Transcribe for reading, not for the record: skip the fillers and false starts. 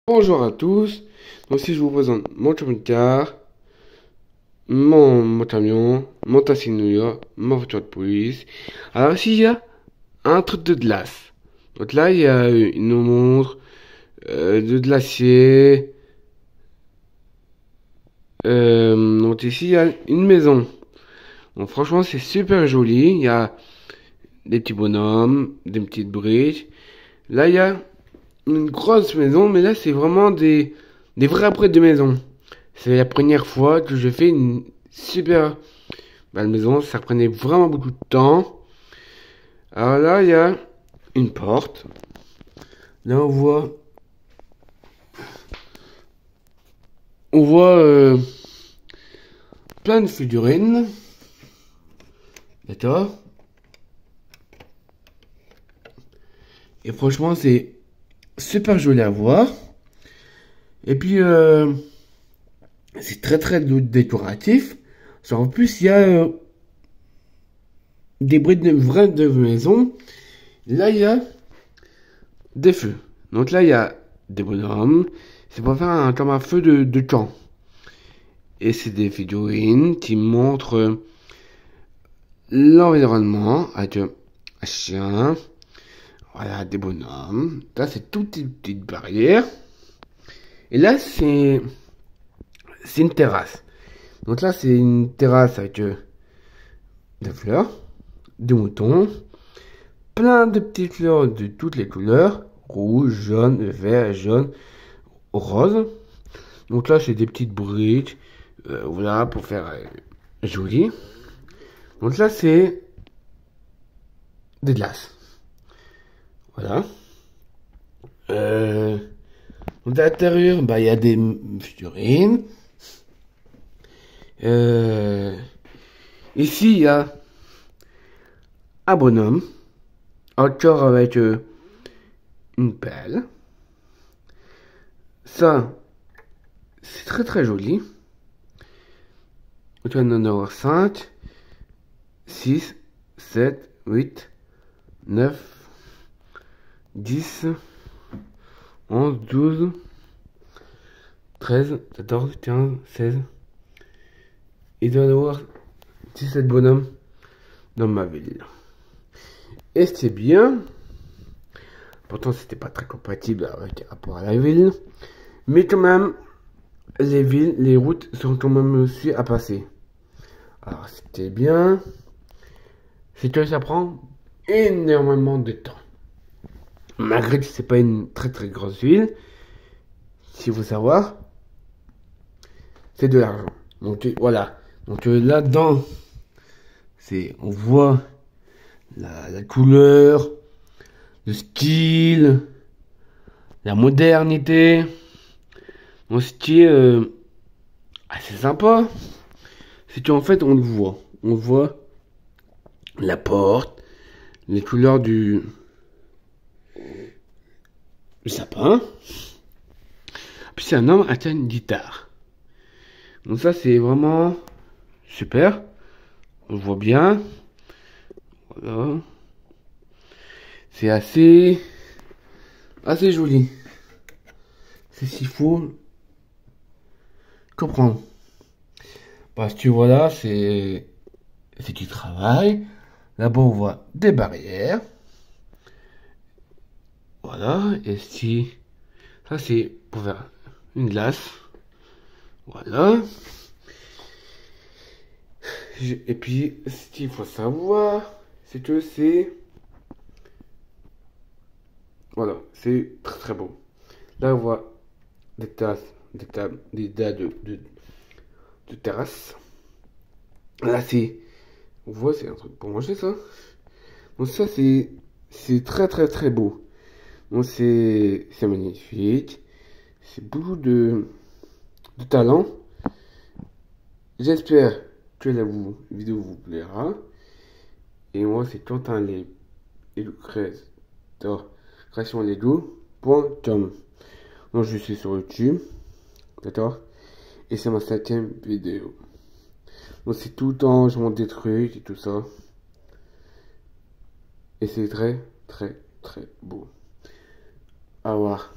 Bonjour à tous, donc ici je vous présente mon car, mon camion, mon taxi de New York, ma voiture de police. Alors ici il y a un truc de glace. Donc là il y a une montre, de glacier. Donc ici il y a une maison. Donc franchement c'est super joli, il y a des petits bonhommes, des petites briques. Là il y a une grosse maison, mais là c'est vraiment des vrais prêts de maison. C'est la première fois que je fais une super belle maison. Ça prenait vraiment beaucoup de temps. Alors là, il y a une porte. Là, on voit plein de figurines. D'accord. Et franchement, c'est super joli à voir. Et puis, c'est très décoratif. En plus, il y a des briques de vraies de maison. Là, il y a des feux. Donc là, il y a des bonhommes. C'est pour faire comme un feu de camp. Et c'est des figurines qui montrent l'environnement avec un chien. Voilà, des bonhommes. Là, c'est toutes les petites barrières. Et là, c'est une terrasse. Donc là, c'est une terrasse avec des fleurs, des moutons, plein de petites fleurs de toutes les couleurs, rouge, jaune, vert, jaune, rose. Donc là, c'est des petites briques, voilà, pour faire joli. Donc là, c'est des glaces. Voilà. Donc à l'intérieur, bah, il y a des figurines. Ici, il y a un bonhomme, encore avec une pelle. Ça, c'est très joli. On va en avoir 5, 6, 7, 8, 9, 10, 11, 12, 13, 14, 15, 16. Il doit y en avoir 17 bonhommes dans ma ville. Et c'est bien. Pourtant, c'était pas très compatible avec rapport à la ville. Mais quand même, les routes sont quand même aussi à passer. Alors, c'était bien. C'est que ça prend énormément de temps. Malgré que c'est pas une très grosse ville, s'il faut savoir, c'est de l'argent. Donc voilà. Donc là-dedans, on voit la couleur, le style, la modernité. Donc ce qui est assez sympa, c'est qu'en fait on le voit. On voit la porte, les couleurs du sapin. Puis c'est un homme avec une guitare. Donc ça c'est vraiment super. On le voit bien. Voilà. C'est assez joli. C'est s'il faut comprendre. Parce que voilà, c'est du travail. Là-bas on voit des barrières. Voilà. Et si ça c'est pour faire une glace. Voilà. Et puis, ce qu'il faut savoir, c'est que voilà, c'est très beau. Là, on voit des tasses, des tables, des dalles de terrasse. Là, on voit, c'est un truc pour manger, ça. Donc ça, c'est très beau. Donc c'est magnifique. C'est beaucoup de talent. J'espère que la vidéo vous plaira. Et moi, c'est Quentin les créationlego.com. Donc, je suis sur YouTube. D'accord? Et c'est ma 7e vidéo. Donc, c'est tout le temps, je monte des trucs et tout ça. Et c'est très beau. Au revoir.